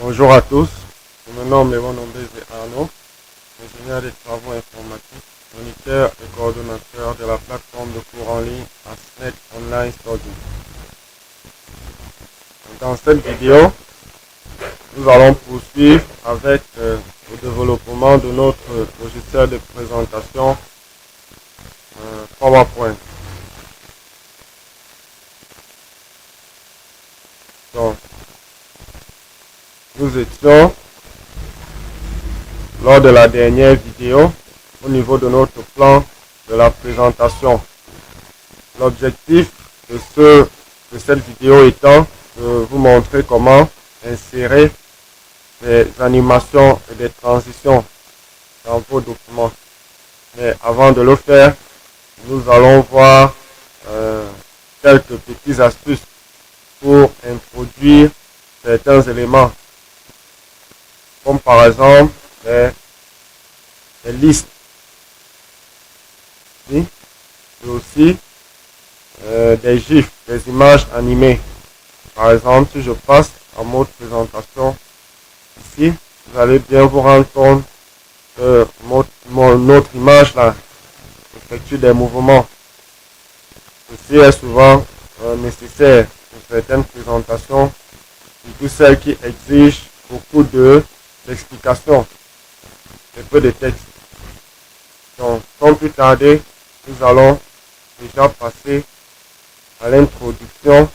Bonjour à tous, je me nomme Léon Nombézé Arnaud, ingénieur des travaux informatiques, moniteur et coordonnateur de la plateforme de cours en ligne ASNET Online Study. Dans cette vidéo, nous allons poursuivre avec le développement de notre logiciel de présentation PowerPoint. Donc, nous étions lors de la dernière vidéo au niveau de notre plan de la présentation. L'objectif de cette vidéo étant de vous montrer comment insérer des animations et des transitions dans vos documents. Mais avant de le faire, nous allons voir quelques petites astuces pour introduire certains éléments, comme par exemple les listes, et aussi des GIFs, des images animées. Par exemple, si je passe en mode présentation ici, vous allez bien vous rendre compte que notre image là effectue des mouvements. Ceci est souvent nécessaire pour certaines présentations, surtout celles qui exigent beaucoup d'explications et peu de texte. Donc, sans plus tarder, nous allons déjà passer à l'introduction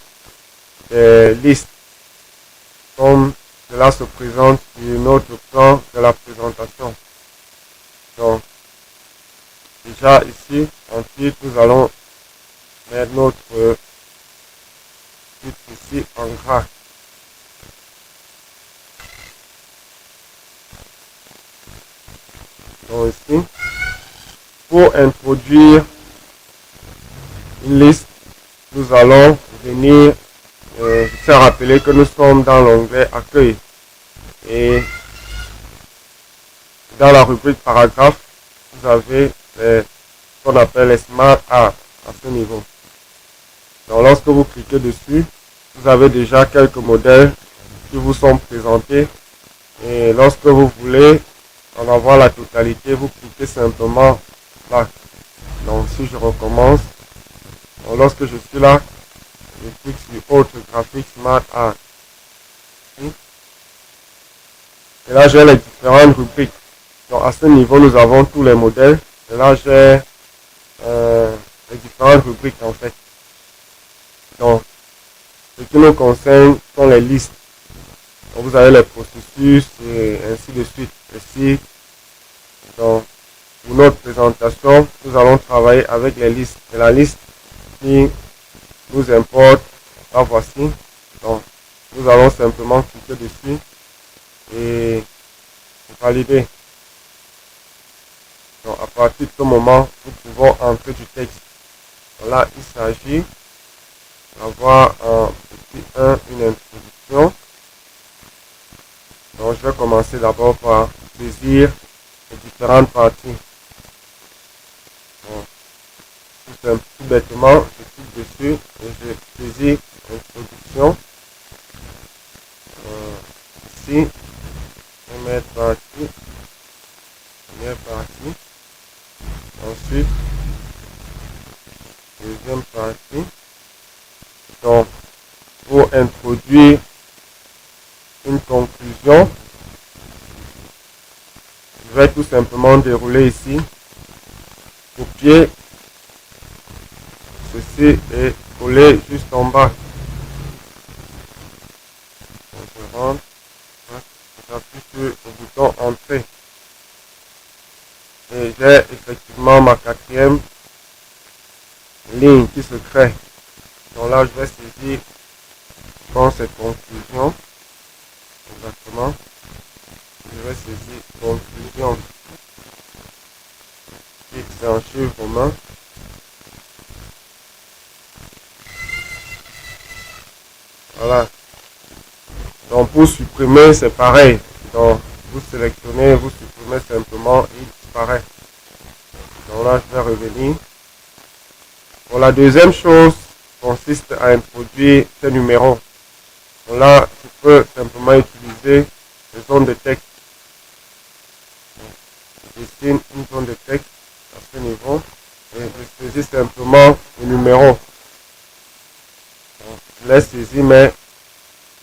des listes, comme cela se présente sur notre plan de la présentation. Donc, déjà ici, en titre, nous allons mettre notre titre ici en gras. Donc ici, pour introduire une liste, nous allons venir se rappeler que nous sommes dans l'onglet Accueil. Et dans la rubrique paragraphe, vous avez ce qu'on appelle les Smart Art à ce niveau. Donc lorsque vous cliquez dessus, vous avez déjà quelques modèles qui vous sont présentés. Et lorsque vous voulez en avoir la totalité, vous cliquez simplement là. Donc si je recommence, donc, lorsque je suis là, je clique sur autre graphique Smart Art. Et là j'ai les différentes rubriques. Donc à ce niveau nous avons tous les modèles. Et là j'ai les différentes rubriques en fait. Donc ce qui nous concerne sont les listes. Donc, vous avez les processus et ainsi de suite. Ici, donc, pour notre présentation, nous allons travailler avec les listes. Et la liste qui nous importe, la voici. Donc, nous allons simplement cliquer dessus et valider. Donc, à partir de ce moment, nous pouvons entrer du texte. Donc, là, il s'agit d'avoir en petit 1 une introduction. Donc, je vais commencer d'abord par saisir les différentes parties. Donc, tout bêtement, je clique dessus et je saisis l'introduction. Ici, première partie, ensuite, deuxième partie. Donc, pour introduire une conclusion, je vais tout simplement dérouler ici, copier ceci et coller juste en bas. Donc, je rentre, j'appuie sur le bouton entrée et j'ai effectivement ma quatrième ligne qui se crée. Donc là je vais saisir dans cette conclusion. Exactement. Je vais saisir conclusion. C'est en chiffre romain. Voilà. Donc pour supprimer, c'est pareil. Donc vous sélectionnez, vous supprimez simplement, il disparaît. Donc là, je vais revenir. Bon, la deuxième chose consiste à introduire ces numéros. Donc là, je peux simplement utiliser zone de texte. Je dessine une zone de texte à ce niveau et je saisis simplement le numéro. Je l'ai saisi, mais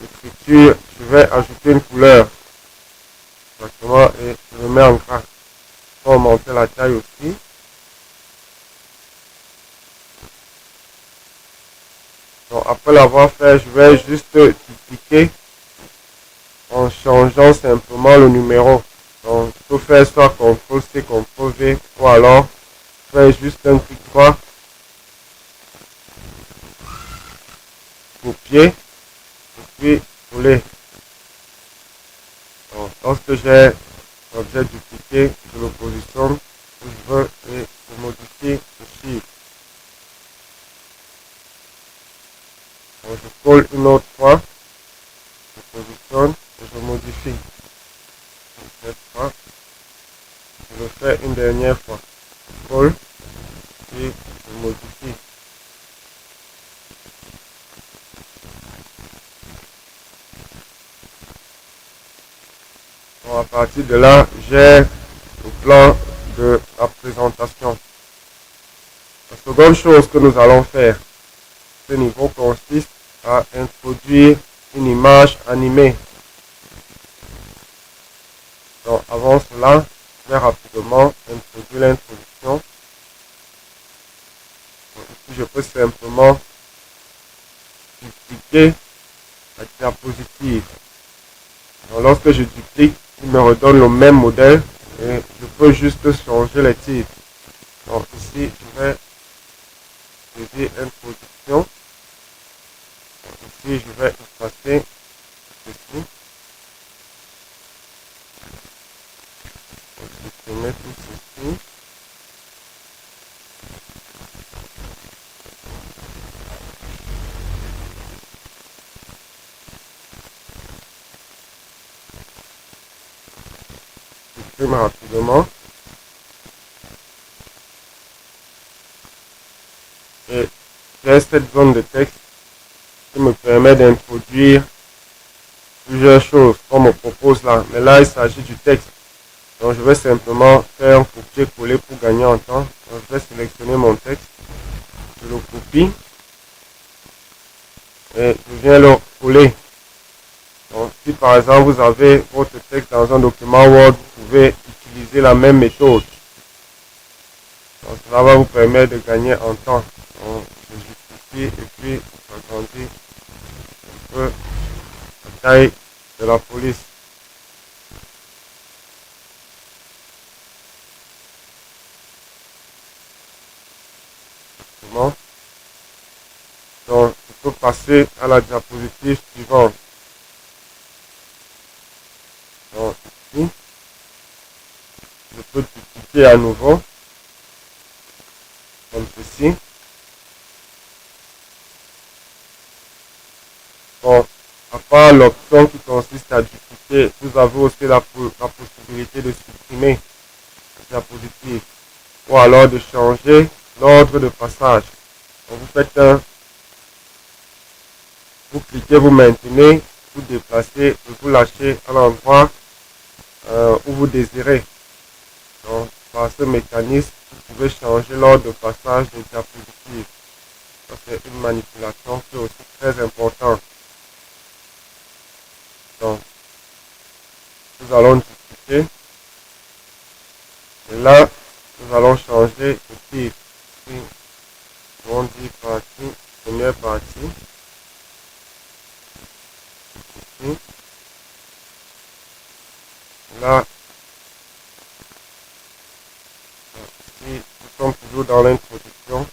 l'écriture, je vais ajouter une couleur. Exactement, et je le mets en gras. Je vais augmenter la taille aussi. Donc, après l'avoir fait, je vais juste dupliquer en changeant simplement le numéro. Donc, je peux faire soit CTRL-C, CTRL-V, ou alors faire juste un clic droit, copier, et puis coller. Donc, lorsque j'ai l'objet dupliqué, je le positionne où je veux et je modifie le chiffre. Donc, je colle une autre fois, je positionne et je modifie. Cette fois, je le fais une dernière fois. Je colle et je modifie. Donc, à partir de là, j'ai le plan de la présentation. La seconde chose que nous allons faire, ce niveau consiste à introduire une image animée. Donc avant cela, je vais rapidement introduire l'introduction. Ici, je peux simplement dupliquer la diapositive. Donc, lorsque je duplique, il me redonne le même modèle et je peux juste changer les titres. Donc ici, je vais saisir introduction. Ici, je vais effacer ceci. Je vais mettre tout ceci. J'exprime rapidement. Et j'ai cette zone de texte qui me permet d'introduire plusieurs choses qu'on me propose là. Mais là, il s'agit du texte. Donc, je vais simplement faire un copier-coller pour gagner en temps. Donc, je vais sélectionner mon texte. Je le copie. Et je viens le coller. Donc, si par exemple, vous avez votre texte dans un document Word, vous pouvez utiliser la même méthode. Donc, cela va vous permettre de gagner en temps. Donc, je justifie et puis j'agrandis un peu la taille de la police. Donc, je peux passer à la diapositive suivante. Donc, ici, je peux dupliquer à nouveau, comme ceci. Bon, à part l'option qui consiste à dupliquer, vous avez aussi la possibilité de supprimer la diapositive ou alors de changer l'ordre de passage. Donc, vous faites vous cliquez, vous maintenez, vous déplacez et vous lâchez à l'endroit où vous désirez. Donc, par ce mécanisme, vous pouvez changer l'ordre de passage des diapositives. Ça, c'est une manipulation qui est aussi très importante. Donc, nous allons dupliquer. Et là, nous allons changer de titre. Ici, on dit partie, première partie. Ici. Là, ici, nous sommes toujours dans l'introduction.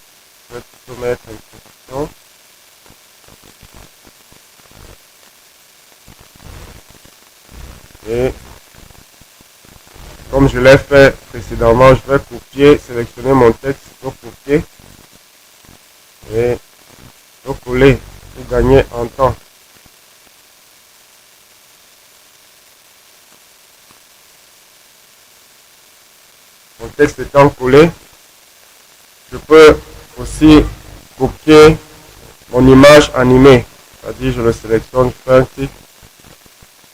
Je vais plutôt mettre introduction. Et comme je l'ai fait précédemment, je vais copier, sélectionner mon texte, copier et coller pour gagner en temps. Mon texte étant collé, je peux aussi copier mon image animée. C'est-à-dire, je le sélectionne, je fais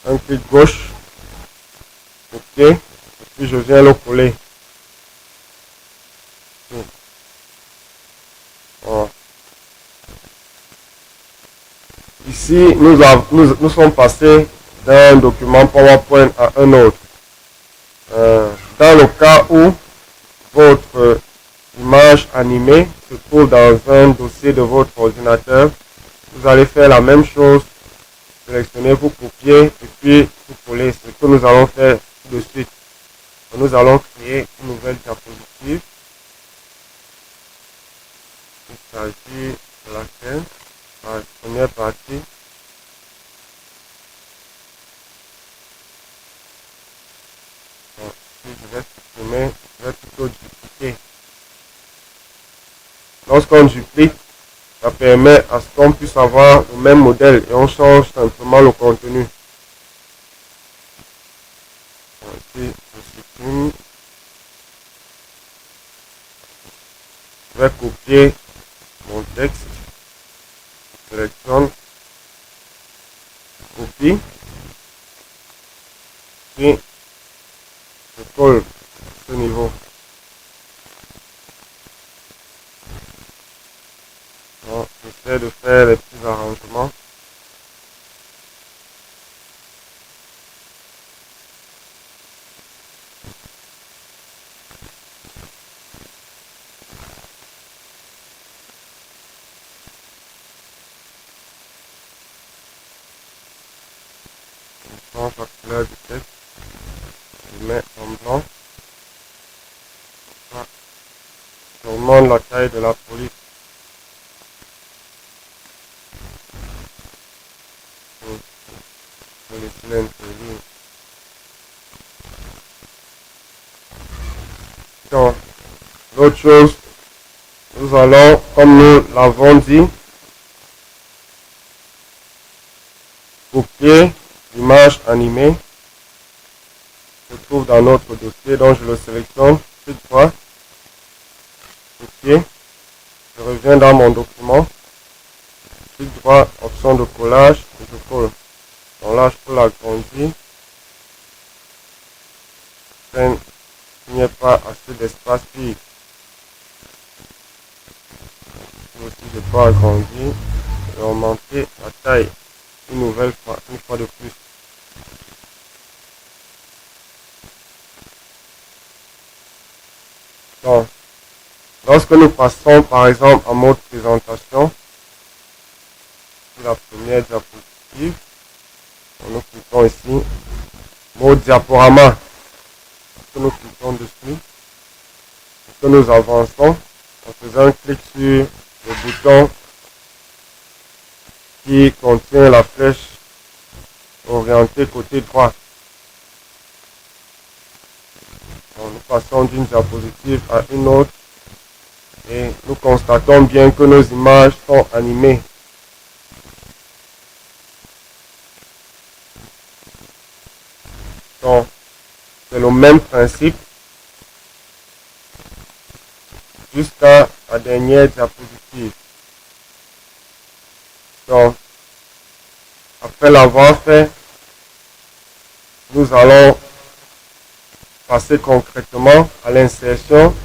un clic gauche copier et puis je viens le coller. Bon. Ici, nous sommes passés d'un document PowerPoint à un autre. Dans le cas où votre image animée se trouve dans un dossier de votre ordinateur, vous allez faire la même chose, sélectionner, vous copier et puis vous coller. Ce que nous allons faire de suite. Nous allons créer une nouvelle diapositive. Il s'agit de laquelle, la première partie. Bon, ici, je vais supprimer, je vais plutôt dupliquer. Lorsqu'on duplique, ça permet à ce qu'on puisse avoir le même modèle et on change simplement le contenu. Bon, ici, je supprime. Je vais copier mon texte. Je sélectionne. Copie. Et je colle à ce niveau. Bon, j'essaie de faire les petits arrangements. Je change la couleur du texte. Je mets en blanc. J'augmente la taille de la police. Je vais laisser l'intérieur. Donc, l'autre chose, nous allons, comme nous l'avons dit, copier l'image animée qui se trouve dans notre dossier. Donc, je le sélectionne, clic droit, copier. Je reviens dans mon document, clic droit, option de collage, et je colle. Donc là, je peux l'agrandir. Il n'y a pas assez d'espace vide. Aussi, je peux agrandir et augmenter la taille une fois de plus. Donc, lorsque nous passons par exemple en mode présentation, sur la première diapositive, nous cliquons ici, mode diaporama, lorsque nous cliquons dessus, que nous avançons en faisant un clic sur le bouton qui contient la flèche orientée côté droit. Donc, nous passons d'une diapositive à une autre et nous constatons bien que nos images sont animées. Donc, c'est le même principe jusqu'à la dernière diapositive. Donc, après l'avoir fait, nous allons passer concrètement à l'insertion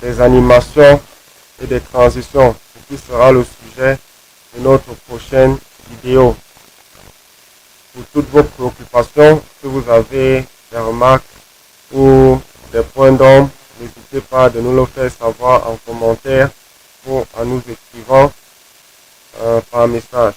des animations et des transitions, ce qui sera le sujet de notre prochaine vidéo. Pour toutes vos préoccupations, si vous avez des remarques ou des points d'ombre, n'hésitez pas de nous le faire savoir en commentaire ou en nous écrivant par message.